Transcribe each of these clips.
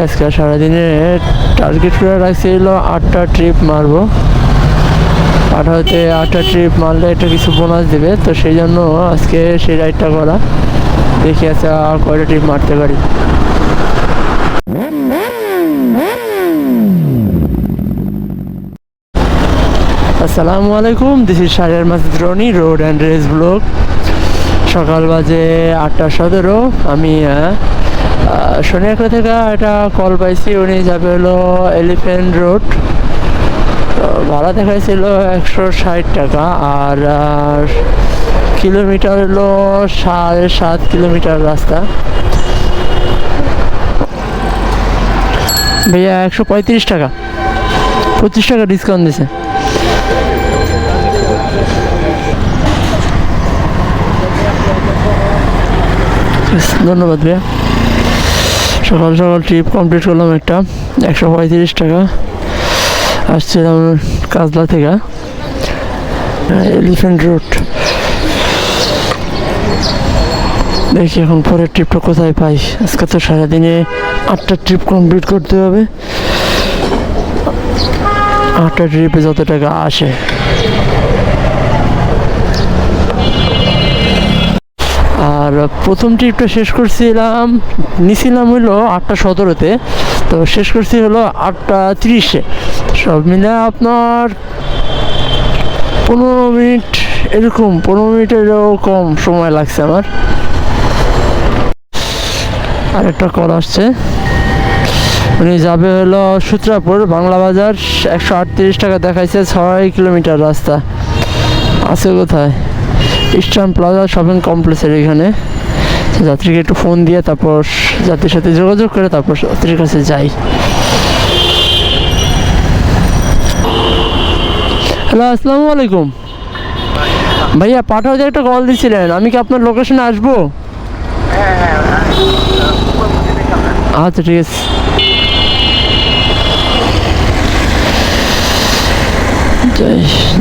আজকে সারাদিনে টার্গেট করে রাখছিল 8টা ট্রিপ মারবো। পাঠাতে 8টা ট্রিপ মারলে একটা কিছু বোনাস দেবে, তো সেই জন্য আজকে সেই রাইডটা করা। দেখি আছে আর কয়টা ট্রিপ মারতে পারি। আসসালামু আলাইকুম, this is Shahriar Masud Roni, road and race blog. সকাল বাজে 8:17। আমি সোনিয়াকড়া থেকে একটা কল পাইছি, উনি যাবে হলো এলিফ্যান্ট রোড। ভাড়া দেখাইছিল 160 টাকা, আর কিলোমিটার হলো 7.5 কিলোমিটার রাস্তা। ভাইয়া 135 টাকা, 25 টাকা ডিসকাউন্ট দিছে। ধন্যবাদ ভাইয়া। সকাল সকাল ট্রিপ কমপ্লিট করলাম একটা, 135 টাকা। আসছিলাম কাজলা থেকে এলিফ্যান্ট রোড। দেখি এখন পরের ট্রিপটা কোথায় পাই। আজকে তো সারাদিনে 8টা ট্রিপ কমপ্লিট করতে হবে। 8টা ট্রিপে যত টাকা আসে। আর প্রথম ট্রিপটা শেষ করছিলাম, নিছিলাম হলো 8:17-তে, তো শেষ করছি হলো 8:30-এ। সব মিলে আপনার 15 মিনিট, এরকম 15 মিনিটেরও কম সময় লাগছে আমার। আর একটা কল আসছে, উনি যাবে হলো সূত্রাপুর বাংলা বাজার। 138 টাকা দেখাইছে, 6 কিলোমিটার রাস্তা। আছে কোথায়? ইস্টার্ন প্লাজা শপিং কমপ্লেক্সের এখানে। যাত্রীকে একটু ফোন দিয়ে তারপর যাত্রীর সাথে যোগাযোগ করে তারপর যাত্রীর কাছে যাই। হ্যালো, আসসালামু আলাইকুম ভাইয়া। পাঠাতে একটা কল দিয়েছিলেন, আমি কি আপনার লোকেশনে আসবো? আচ্ছা ঠিক আছে।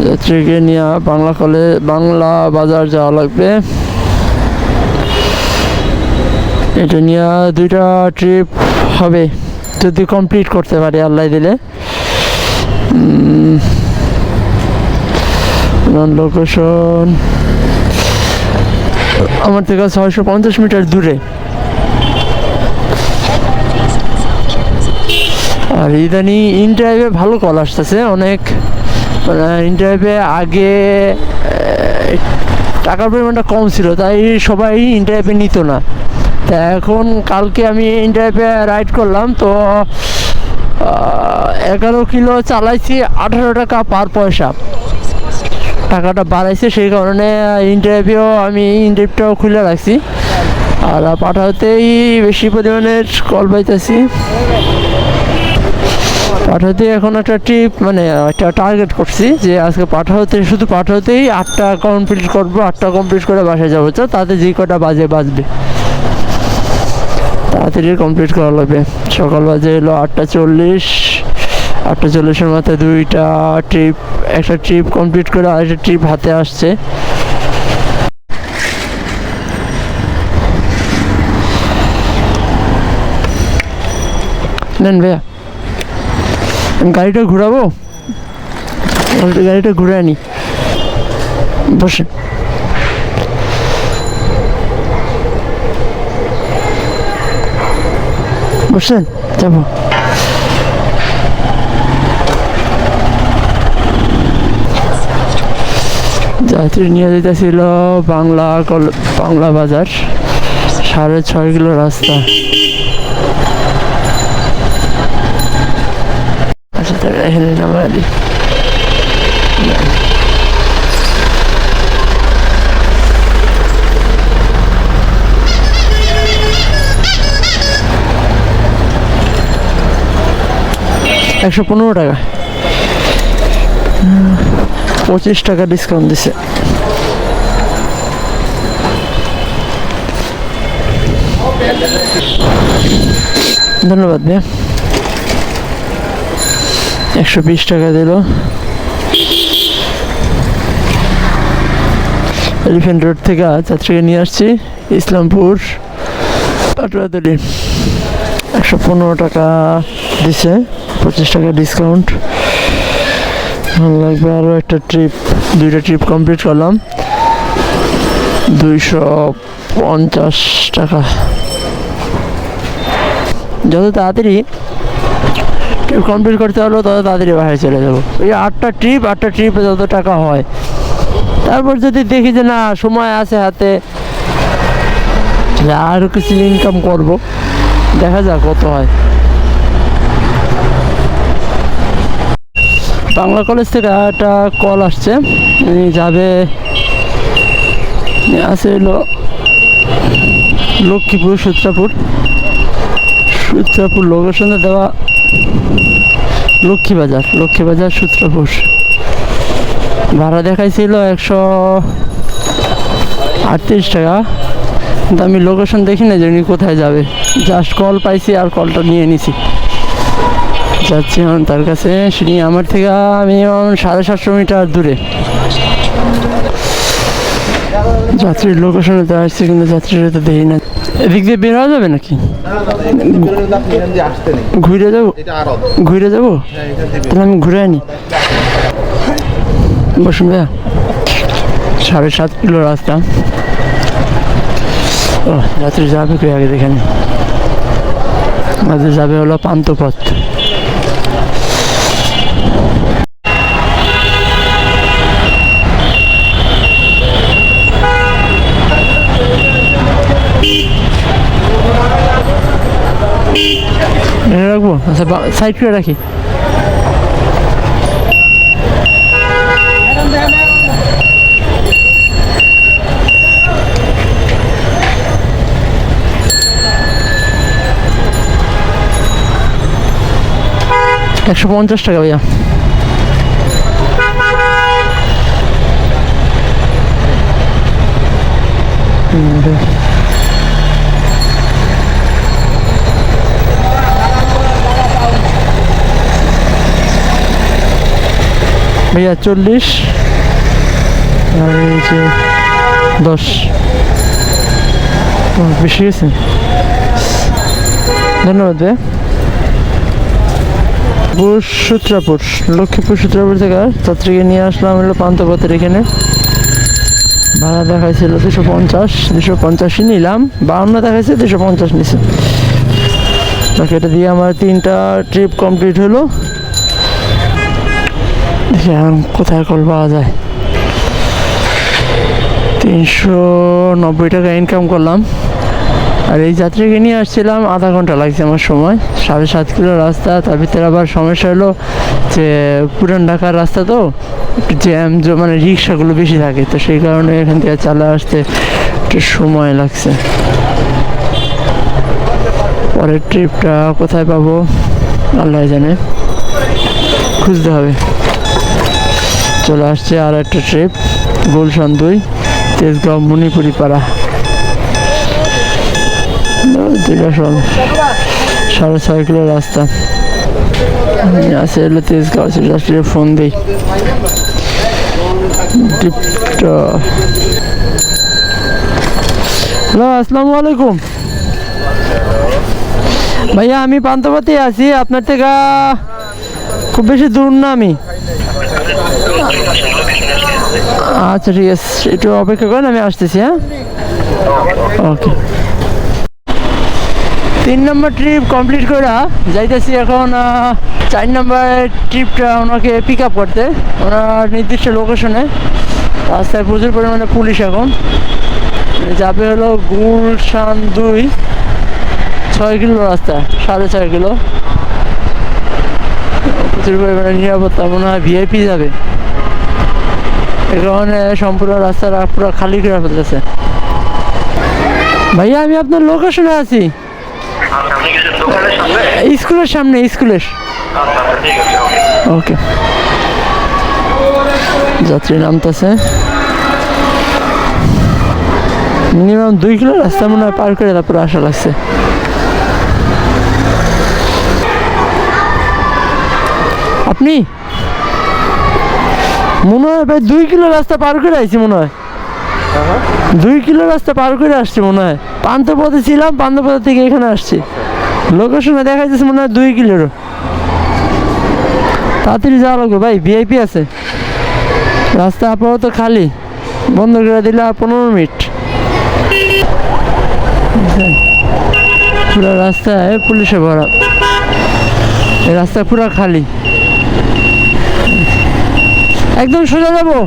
যাত্রীকে নিয়ে বাংলা বাজার যাওয়া লাগবে। এটা নিয়ে 2টা ট্রিপ হবে যদি কমপ্লিট করতে পারি আল্লাহ দিলে। লোকেশন আমার থেকে 650 মিটার দূরে। আর ইদানি ইন ড্রাইভে ভালো কল আসতেছে অনেক। ইন ড্রাইভে আগে টাকার পরিমাণটা কম ছিল, তাই সবাই ইন ড্রাইভে নিত না। তা এখন কালকে আমি ইন ড্রাইভে রাইড করলাম, তো 11 কিলো চালাইছি, 18 টাকা পার পয়সা। টাকাটা বাড়াইছে, সেই কারণে ইন ড্রাইভেও আমি ইন ড্রাইভটাও খুলে রাখছি। আর পাঠাতেই বেশি পরিমাণের কল পাইতেছি। পাঠাতে এখন একটা ট্রিপ মানে একটা টার্গেট করছি যে আজকে শুধু পাঠাতেই 8টা কমপ্লিট করবো। 8টা কমপ্লিট করে বাসায় যাবো, তো তাতে যে কটা বাজবে তাড়াতাড়ি কমপ্লিট করা লাগবে। সকাল বাজে এলো 8:40। 8:40-এর মাথায় 2টা ট্রিপ, একটা ট্রিপ কমপ্লিট করে আরেকটা ট্রিপ হাতে আসছে। নেন ভাইয়া, গাড়িটা ঘুরাবো, গাড়িটা ঘুরে আনি। বসে বসেন, যাবো। যাত্রী নিয়ে যেতেছিল বাংলা বাজার, 6.5 কিলো রাস্তা। আচ্ছা তাহলে এখানে নামা দিই। $115 টাকা, 25 টাকা ডিসকাউন্ট দিছে। ধন্যবাদ ভাইয়া। 120 টাকা দিল। এলিফ্যান্ট রোড থেকে যাত্রীকে নিয়ে আসছি ইসলামপুর পাটুয়াতলি। 115 টাকা দিছে, 25 টাকা ডিসকাউন্ট। ভালো লাগবে। আরও একটা ট্রিপ, 2টা ট্রিপ কমপ্লিট করলাম, 250 টাকা। যত তাড়াতাড়ি ট্রিপ কমপ্লিট করতে পারবো তত তাড়াতাড়ি বাসায় চলে যাবো। এই 8টা ট্রিপে যত টাকা হয়, তারপর যদি দেখি যে না সময় আছে হাতে, আরও কিছু ইনকাম করব, দেখা যাক কত হয়। বাংলা কলেজ থেকে একটা কল আসছে, যাবে আছে হলো লক্ষ্মীপুর সূত্রাপুর লোকেশনে দেওয়া, লক্ষ্মীবাজার সূত্রাপুর। ভাড়া দেখাইছিল 138 টাকা, কিন্তু আমি লোকেশন দেখি না যে উনি কোথায় যাবে, জাস্ট কল পাইছি আর কলটা নিয়ে নিছি, যাচ্ছি এখন তার কাছে। শুনি আমার থেকে মিনিমাম 750 মিটার দূরে। যাত্রীর লোকেশনে তো আসছে, কিন্তু যাত্রীরা তো দেখি না। এদিক দিয়ে বের হওয়া যাবে নাকি? ঘুরে যাবো তাহলে আমি ঘুরে আনি। বসুন ভাইয়া। 7.5 কিলো রাস্তা। ও যাত্রী যাবে কই আগে দেখে নি। যাবে হলো পান্থপথ। রাখবো, আচ্ছা সাইড করে রাখি। $150 ভাইয়া। ভাইয়া 40 আর এই যে 10 বেশি গেছে, ধন্যবাদ ভাইয়া। লক্ষ্মীপুর সূত্রাপুর থেকে যাত্রীকে নিয়ে আসলাম হলো পান্থপথের এখানে। ভাড়া দেখাইছিল 250 নিলাম, 52 দেখাইছে, 250 নিছে। বাকি এটা দিয়ে আমার 3টা ট্রিপ কমপ্লিট হলো। দেখি এখন কোথায় কল পাওয়া যায়। 390 টাকা ইনকাম করলাম। আর এই যাত্রীকে নিয়ে আসছিলাম, আধা ঘন্টা লাগছে আমার সময়। 7.5 কিলো রাস্তা, তার ভিতরে আবার সমস্যা হলো যে পুরান ঢাকার রাস্তা তো জ্যাম, মানে রিক্সাগুলো বেশি থাকে, তো সেই কারণে এখান থেকে চালা আসতে একটু সময় লাগছে। পরের ট্রিপটা কোথায় পাবো আল্লাহ জানে, খুঁজতে হবে। চলে আসছে আর একটা ট্রিপ, গুলশান 2, তেজগাঁও মণিপুরি পাড়া। 6.5 কিলো রাস্তা আছে হলো তেজগাঁও। রাষ্ট্রীয় ফোন দিই। হ্যালো, আসসালামু আলাইকুম ভাইয়া। আমি পান্থপথে আছি, আপনার থেকে খুব বেশি দূর না আমি। আচ্ছা ঠিক আছে, একটু অপেক্ষা করেন, আমি আসতেছি। হ্যাঁ, ওকে। 3 নম্বর ট্রিপ কমপ্লিট করে যাইতেছি এখন 4 নম্বর ট্রিপটা ওনাকে পিক আপ করতে, ওনার নির্দিষ্ট লোকেশনে। রাস্তায় প্রচুর পরিমাণে পুলিশ এখন। যাবে হলো গুলশান 2, 6 কিলো রাস্তা, 6.5 কিলো। প্রচুর পরিমাণে নিরাপত্তা, মনে হয় ভিআইপি যাবে। এই কারণে সম্পূর্ণ রাস্তাটা পুরো খালি করে ফেলতেছে। ভাইয়া আমি আপনার লোকেশনে আছি, স্কুলের সামনে, স্কুলের। ওকে। যাত্রী নামতেছে। মিনিমাম 2 কিলো রাস্তা মনে হয় পার করে তারপরে আসা লাগছে। আপনি মনে হয় ভাই 2 কিলো রাস্তা পার করে আসছি মনে হয়। 2 কিলো রাস্তা পার করে আসছি মনে হয়। পান্থপথে ছিলাম, পান্থপথ থেকে এখানে আসছি। লোকেশনে দেখা যাচ্ছে মনে হয় 2 কিলোর। তাড়াতাড়ি যাওয়া লাগবে ভাই, ভিআইপি আছে। রাস্তা আপাতত খালি, বন্ধ করে দিলে 15 মিনিট। পুরো রাস্তায় পুলিশে ভরা, এই রাস্তা পুরো খালি। একদম সোজা যাবো।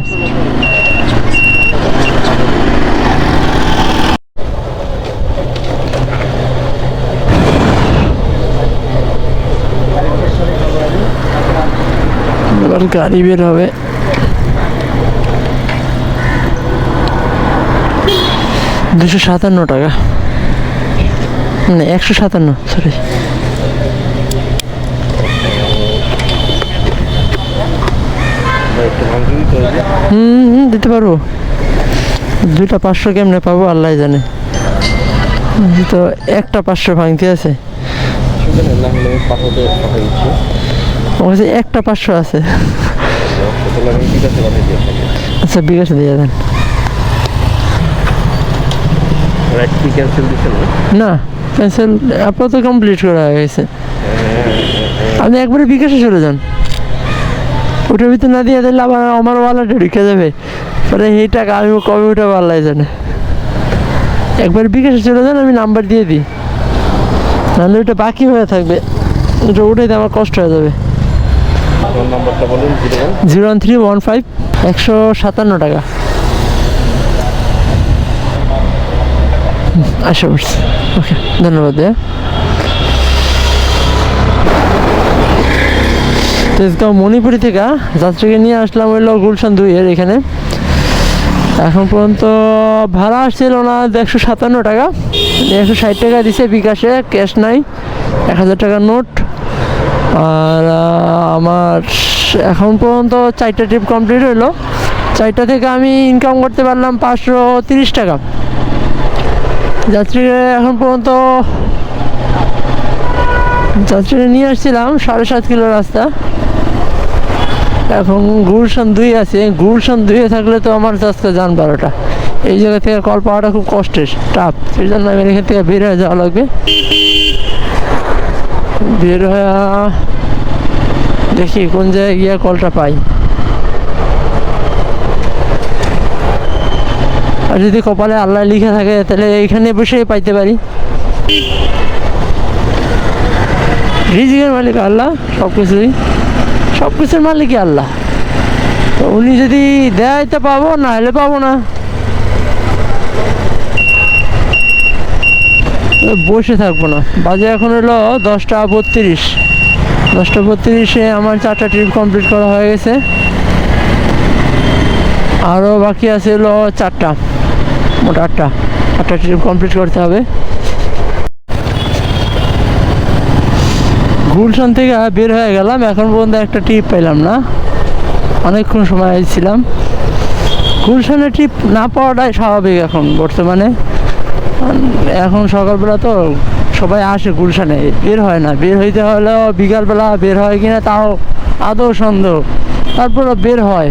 এবার গাড়ি বের হবে। 257 টাকা, মানে 157, সরি। দিতে পারবো। 2টা 500 কেমনে পাবো আল্লাহ জানে। তো একটা 500 ভাঙতে আছে, একটা 500 আছে। আচ্ছা বিকাশে দিয়ে দেন। না ক্যান্সেল আপাতত কমপ্লিট করা হয়ে গেছে। আপনি একবারে বিকাশে চলে যান, ওটার ভিতরে না দিয়ে দিলে আবার আমার ওয়ালেটে ঢুকে যাবে, পরে এই টাকা আমি কবে উঠাবো আল্লাহ জানে। একবার বিকাশে চলে যান, আমি নাম্বার দিয়ে দিই, নাহলে ওটা বাকি হয়ে থাকবে, ওটা উঠাইতে আমার কষ্ট হয়ে যাবে। 01315 157 টাকা। আশা করছি। ওকে, ধন্যবাদ। তেজগাঁও মণিপুরি থেকে যাত্রীকে নিয়ে আসলাম হইলো গুলশান 2-এর এখানে। এখন পর্যন্ত ভাড়া আসছিল না 157 টাকা, 160 টাকা দিছে বিকাশে, ক্যাশ নাই, 1000 টাকার নোট। আর আমার এখন পর্যন্ত 4টা ট্রিপ কমপ্লিট হইলো। 4টা থেকে আমি ইনকাম করতে পারলাম 530 টাকা। যাত্রীকে এখন পর্যন্ত যাত্রীকে নিয়ে আসছিলাম 7.5 কিলো রাস্তা। এখন গুলশান 2 আছে, গুলশান 2-এ থাকলে তো আমার আজকে যান 12টা। এই জায়গা থেকে কল পাওয়াটা খুব কষ্টের, টাফ। সেই জন্য আমি এখান থেকে বের হয়ে যাওয়া লাগবে। বের হয়ে দেখি কোন জায়গায় গিয়ে কলটা পাই। আর যদি কপালে আল্লাহ লিখে থাকে তাহলে এইখানে বসেই পাইতে পারি। রিজিকের মালিক আল্লাহ, সব কিছুর মালিকই আল্লাহ। তো উনি যদি দেয় তো পাবো, না হলে পাবো না। বসে থাকবো না। বাজে এখন হলো 10টা 32। আমার 4টা ট্রিপ কমপ্লিট করা হয়ে গেছে, আরও বাকি আছে হলো 4টা, মোট 8টা ট্রিপ কমপ্লিট করতে হবে। গুলশান থেকে বের হয়ে গেলাম, এখন পর্যন্ত একটা ট্রিপ পেলাম না। অনেকক্ষণ সময় ছিলাম। গুলশানে ট্রিপ না পাওয়াটাই স্বাভাবিক এখন বর্তমানে। এখন সকালবেলা তো সবাই আসে গুলশানে, বের হয় না। বের হইতে হলেও বিকালবেলা বের হয় কিনা তাও আদৌ সন্দেহ, তারপরে বের হয়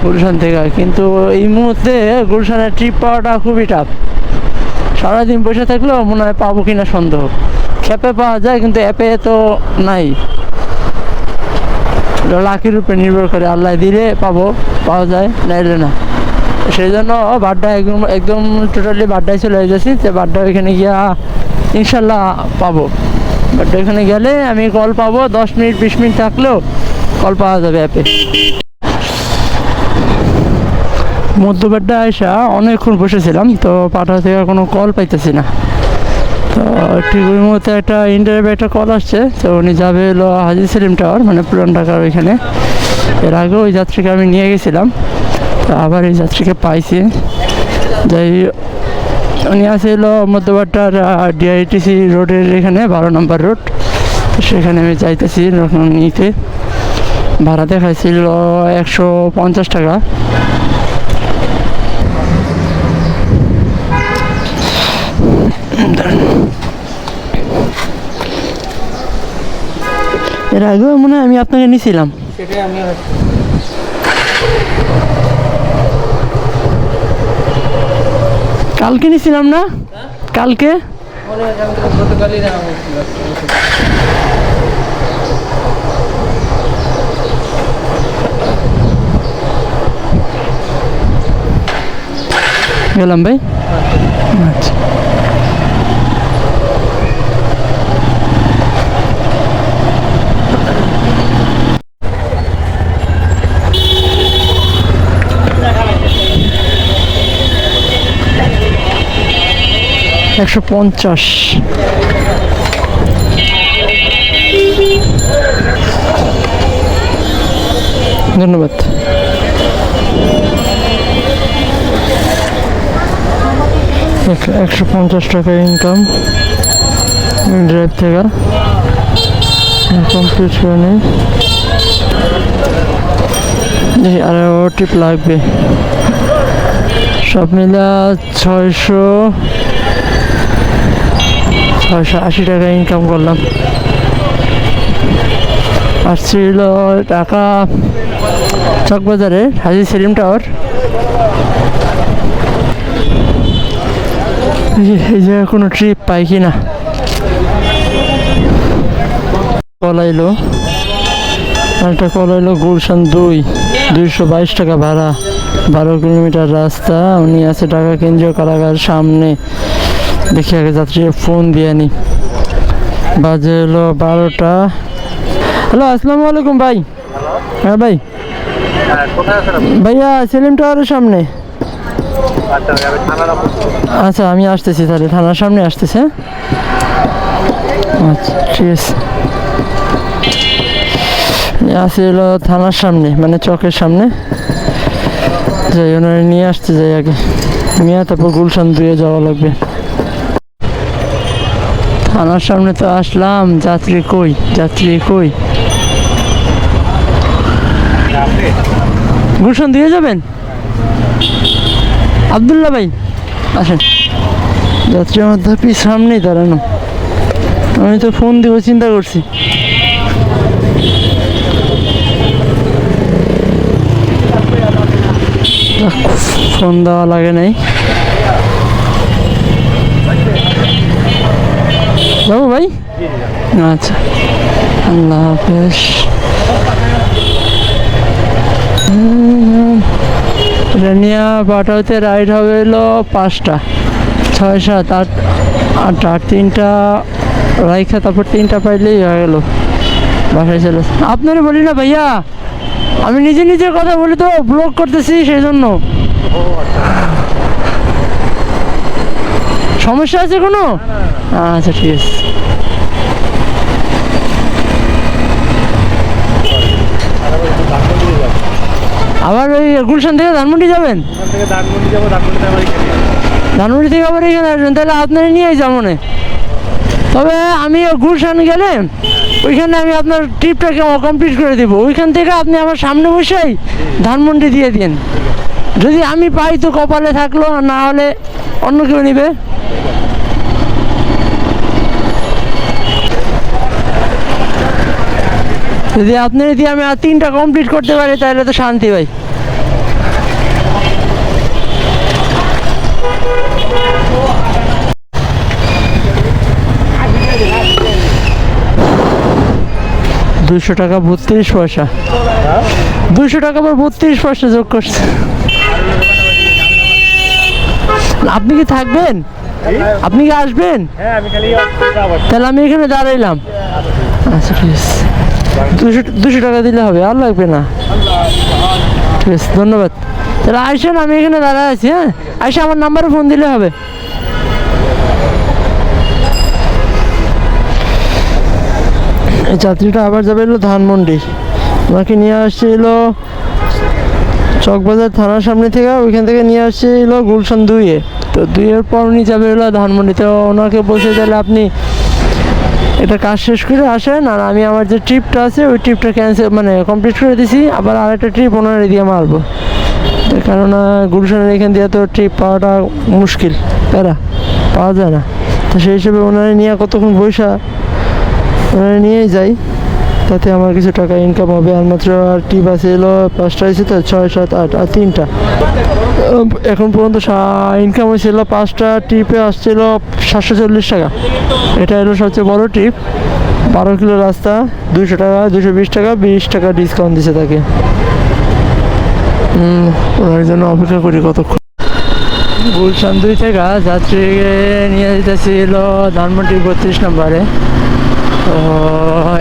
গুলশান থেকে। কিন্তু এই মুহূর্তে গুলশানের ট্রিপ পাওয়াটা খুবই টাফ। সারাদিন বসে থাকলেও মনে হয় পাবো কিনা সন্দেহ। খ্যাপে পাওয়া যায় কিন্তু অ্যাপে তো নাই। লাকির উপরে নির্ভর করে, আল্লাহ দিলে পাওয়া যায়, নাইলে না। সেই জন্য বাড্ডা একদম টোটালি বাড্ডায় চলে যাচ্ছি। যে বাড্ডা ওইখানে গিয়া ইনশাল্লাহ পাবো। বাড্ডা ওইখানে গেলে আমি কল পাবো, 10 মিনিট 20 মিনিট থাকলেও কল পাওয়া যাবে অ্যাপে। মধ্যবাড্ডা আইসা অনেকক্ষণ বসেছিলাম, তো পাঠা থেকে কোনো কল পাইতেছি না। তো ঠিক ওই মুহূর্তে একটা ইন্টারভিউ একটা কল আসছে। তো উনি যাবে হলো হাজি সেলিম টাওয়ার, মানে পুরান ঢাকার ওইখানে। এর আগে ওই যাত্রীকে আমি নিয়ে গেছিলাম, তো আবার এই যাত্রীকে পাইছি। যাই উনি আছে হলো মধ্যবাড্ডার ডিআইটিসি রোডের এখানে, 12 নম্বর রোড। সেখানে আমি যাইতেছি নিতে। ভাড়া দেখাইছিল 150 টাকা। এর আগেও মনে হয় আমি আপনাকে নিয়েছিলাম। কালকে নিয়েছিলাম না? কালকে গেলাম ভাই। আচ্ছা একশো 50। ধন্যবাদ। একশো 50 টাকা ইনকাম ড্রাইভ থেকে কমপ্লিট করে নেই। আর টিপ লাগবে, সব মিলা 680 টাকা ইনকাম করলাম। আসছিল টাকা চকবাজারে হাজি সেলিম টাওয়ার। এই জায়গায় কোনো ট্রিপ পাই কি না। কলাইলো একটা কলাইলো গুলশান 222 টাকা ভাড়া, 12 কিলোমিটার রাস্তা। উনি আছে ঢাকা কেন্দ্রীয় কারাগার সামনে। দেখি আগে যাত্রী ফোন দিয়ে নি। বাজে হলো 12টা। হ্যালো, আসসালামু আলাইকুম ভাই। হ্যাঁ ভাই, ভাইয়া সেলিম টাওয়ারের সামনে। আচ্ছা আমি আসতেছি, তাহলে থানার সামনে আসতেছে। আচ্ছা ঠিক আছে। আসে হলো থানার সামনে, মানে চকের সামনে। যাই ওনারা নিয়ে আসতে যাই আগে, নিয়ে তারপর গুলশান 2 যাওয়া লাগবে। থানার সামনে তো আসলাম, যাত্রী কই, যাত্রী কই? গুলশান 2 যাবেন? আব্দুল্লাহ ভাই আসেন। যাত্রী আমার ধাপি সামনেই দাঁড়ানো, আমি তো ফোন দিব চিন্তা করছি। ফোন দেওয়া লাগে নাই। বাবু ভাই, আচ্ছা আল্লাহ হাফেজ। রেনিয়া পাঠাতে রাইড হবে হলো 5টা, 6, 7, 8, 8, 3টা রাইখা তারপর 3টা পাইলেই হয়ে গেল, বাসায় চলে। আপনারা বলি না ভাইয়া, আমি নিজে নিজের কথা বলি তো, ব্লগ করতেছি সেই জন্য। সমস্যা আছে কোনো? আচ্ছা ঠিক আছে। আবার ওই গুলশান থেকে ধানমন্ডি যাবেন? ধানমন্ডি থেকে আবার এখানে আসবেন, তাহলে আপনারা নিয়েই যাবো না। তবে আমি গুলশান গেলে ওইখানে আমি আপনার ট্রিপটাকে কমপ্লিট করে দেবো। ওইখান থেকে আপনি আমার সামনে বসেই ধানমন্ডি দিয়ে দিন। যদি আমি পাই তো কপালে থাকলো, আর না হলে অন্য কেউ নেবে। যদি আপনি দিয়ে আমি আর 3টা কমপ্লিট করতে পারি তাহলে তো শান্তি ভাই। $200 32 পয়সা, 200 টাকা আবার 32 পয়সা যোগ করছে। আপনি কি থাকবেন? আপনি কি আসবেন? তাহলে আমি এখানে দাঁড়াইলাম। আচ্ছা ঠিক আছে, 200 টাকা দিলে হবে, আর লাগবে না। ঠিক আছে ধন্যবাদ। তাহলে আসেন, আমি এখানে দাঁড়ায় আছি। হ্যাঁ, আসে আমার নাম্বারে ফোন দিলে হবে। এই যাত্রীটা আবার যাবে হলো ধানমন্ডি। ওনাকে নিয়ে আসছিল চকবাজার থানার সামনে থেকে, ওইখান থেকে নিয়ে আসছিল গুলশান 2-এ। তো 2-এর পর উনি যাবে হলো ধানমন্ডি। তো ওনাকে বলছে তাহলে আপনি এটা কাজ শেষ করে আসেন, আর আমি আমার যে ট্রিপটা আছে ওই ট্রিপটা ক্যান্সেল, মানে কমপ্লিট করে দিছি। আবার আরেকটা ট্রিপ ওনার দিয়ে মারবো, কেননা গুলশানের এখান দিয়ে তো ট্রিপ পাওয়াটা মুশকিল, প্যারা পাওয়া যায় না। তো সেই হিসেবে ওনারা নিয়ে কতক্ষণ বৈশা ওনারা নিয়েই যাই। তাতে আমার কিছু টাকা ইনকাম হবে। আর মাত্র আর টিপ আছে এলো 5টা হয়েছে তো, 6, 7, 8 আর 3টা। এখন পর্যন্ত ইনকাম হয়েছিল 5টা টিপে আসছিল 740 টাকা। এটা হলো সবচেয়ে বড় টিপ। 12 কিলো রাস্তা, 200 টাকা, 220 টাকা, 20 টাকা ডিসকাউন্ট দিছে তাকে। ওনার জন্য অপেক্ষা করি কতক্ষণ। গুলশান 2 থেকে যাত্রী নিয়ে যেতেছিল ধানমন্ডি 32 নম্বরে। তো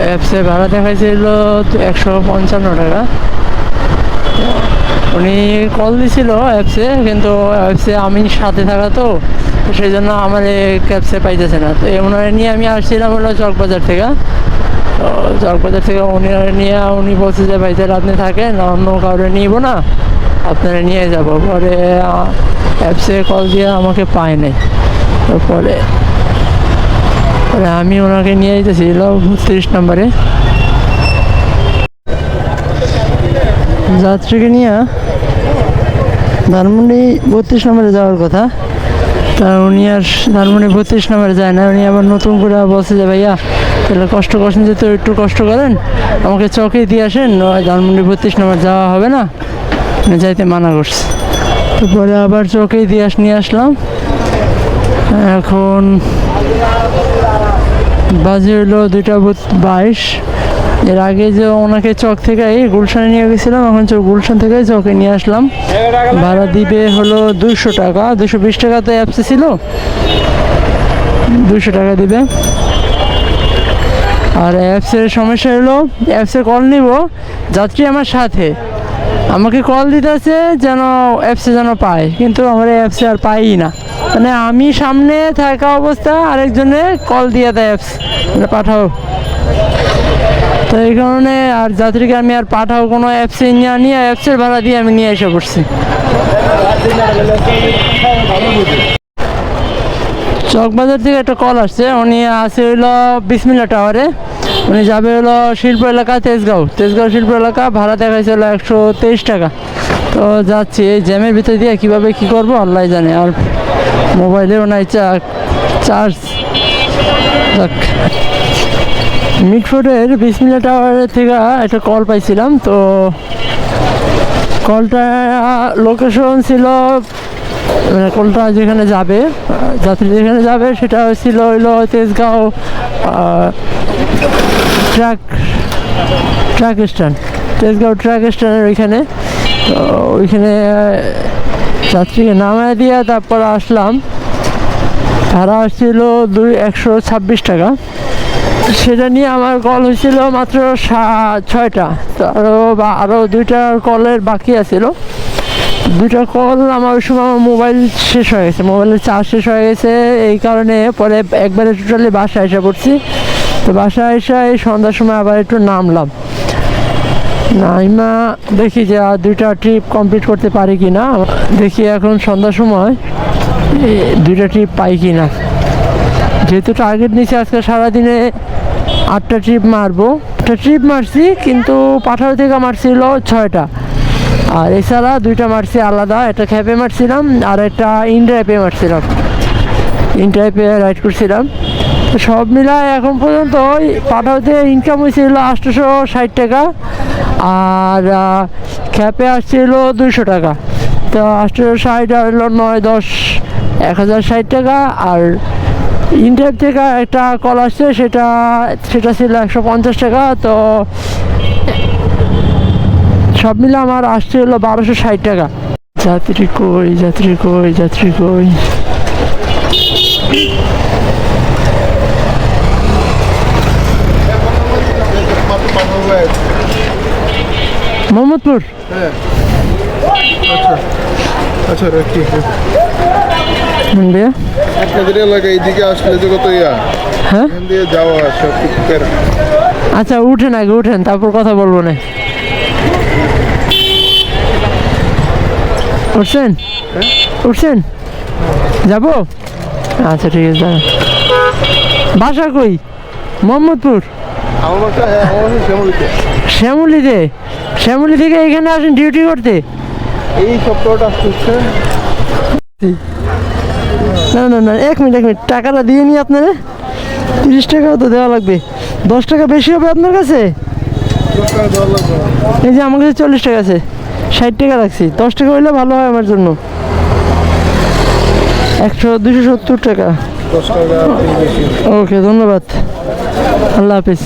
অ্যাপসে ভাড়া দেখাইছিল 155 টাকা। উনি কল দিছিল অ্যাপসে, কিন্তু অ্যাপসে আমি সাথে থাকা তো সেই জন্য আমার অ্যাপসে পাইতেছে না। তো ওনারে নিয়ে আমি আসছিলাম হলো চকবাজার থেকে। তো চকবাজার থেকে উনি বলছে যে ভাই তাহলে আপনি থাকেন, অন্য কাউরে নিব না, আপনারা নিয়ে যাব। পরে অ্যাপসে কল দিয়ে আমাকে পায় নাই। তারপরে আমি ওনাকে নিয়ে যেতেছিল 32 নম্বরে। যাত্রীকে নিয়ে ধানমন্ডি 32 নম্বরে যাওয়ার কথা, তা উনি আর ধানমন্ডি 32 নম্বরে যায় না। উনি আবার নতুন করে বলছে যে ভাইয়া তাহলে কষ্ট করছেন যে, তো একটু কষ্ট করেন, আমাকে চকে দিয়ে আসেন, ধানমন্ডি 32 নম্বর যাওয়া হবে না, যাইতে মানা করছে। তারপরে আবার চকে দিয়ে নিয়ে আসলাম। এখন বাজে হলো 2:22। এর আগে যে ওনাকে চক থেকে গুলশানে নিয়ে গেছিলাম, এখন গুলশান থেকে চকে নিয়ে আসলাম। ভাড়া দিবে হলো 200 টাকা, 220 টাকা তো অ্যাপসে ছিল, 200 টাকা দিবে। আর অ্যাপসের সমস্যা হলো অ্যাপসে কল নিব, যাত্রী আমার সাথে, আমাকে কল দিতেছে যেন অ্যাপসে যেন পায়, কিন্তু আমার অ্যাপসে আর পাই না। মানে আমি সামনে থাকা অবস্থা আরেকজনে কল দিয়ে দেয় অ্যাপস, মানে পাঠাও। তো এই কারণে আর যাত্রীকে আমি আর পাঠাও কোনো অ্যাপসে নিয়ে অ্যাপসের ভাড়া দিয়ে আমি নিয়ে এসে পড়ছি। চকবাজার থেকে একটা কল আসছে, উনি আছে হইলো বিসমিল্লা টাওয়ারে, উনি যাবে হলো শিল্প এলাকা তেজগাঁও শিল্প এলাকা। ভাড়া দেখাইছে হলো 123 টাকা। তো যাচ্ছি এই জ্যামের ভিতর দিয়ে কীভাবে কী করবো আল্লাহ জানে। আর মোবাইলেও নাই চার্জ। যাক, মিটফোর্ডের বিসমিল্লা টাওয়ারের থেকে একটা কল পাইছিলাম। তো কলটা লোকেশন ছিল, মানে কলটা যেখানে যাবে, যাত্রী যেখানে যাবে সেটা ছিল হইলো Tejgaon truck stand, Tejgaon truck স্ট্যান্ডের ওইখানে। তো ওইখানে যাত্রীকে নামায় দিয়ে তারপর আসলাম। ভাড়া আসছিল 126 টাকা। সেটা নিয়ে আমার কল হয়েছিল মাত্র 6টা। তো আরও 2টা কলের বাকি আছিল। 2টা কল আমার ওই সময় আমার মোবাইল শেষ হয়ে গেছে, মোবাইলের চার্জ শেষ হয়ে গেছে। এই কারণে পরে একবারে টোটালি বাসায় এসে পড়ছি। তো বাসায় এসে এই সন্ধ্যার সময় আবার একটু নামলাম। নাইমা দেখি যে আর 2টা ট্রিপ কমপ্লিট করতে পারি কি না। দেখি এখন সন্ধ্যার সময় 2টা ট্রিপ পাই কি না। যেহেতু টার্গেট নিচে আজকে সারাদিনে 8টা ট্রিপ মারবো, 8টা ট্রিপ মারছি, কিন্তু পাঠাও থেকে মারছিল 6টা। আর এছাড়া 2টা মারছি আলাদা, একটা খ্যাপে মারছিলাম আর একটা ইনড্রাইভে মারছিলাম, ইনড্রাইভে রাইড করছিলাম। তো সব মিলায় এখন পর্যন্ত পাঠাওতে ইনকাম হয়েছিল 860 টাকা। আর খ্যাপে আসছিল 200 টাকা। তো 860 আর হলো 9, 10, 1060 টাকা। আর ইনড্রাইভ থেকে একটা কল আসছে, সেটা ছিল 150 টাকা। তো সব মিলে আমার আসছে হলো 1260 টাকা। যাত্রী কই, মোহাম্মদপুর। আচ্ছা রাখি। আপনাদের এলাকা এইদিকে আসলে যে কত হ্যাঁ দিয়ে যাওয়া সব। আচ্ছা উঠেন, আগে উঠেন, তারপর কথা বলবো না। উঠছেন যাবো? আচ্ছা ঠিক আছে। বাসা কই? মোহাম্মদপুর। শ্যামলী থেকে এখানে আসেন ডিউটি করতে? এই সপ্তাহটা আসছে। না 1 মিনিট টাকাটা দিয়ে নি আপনারা। 30 টাকাও তো দেওয়া লাগবে, 10 টাকা বেশি হবে আপনার কাছে। 10 টাকা দেওয়া লাগবে না। এই যে আমার কাছে 40 টাকা আছে, 60 টাকা রাখছি, 10 টাকা হইলে ভালো হয় আমার জন্য। 270 টাকা। 10 টাকা আপনি বেশি। ওকে, ধন্যবাদ, আল্লাহ হাফিজ।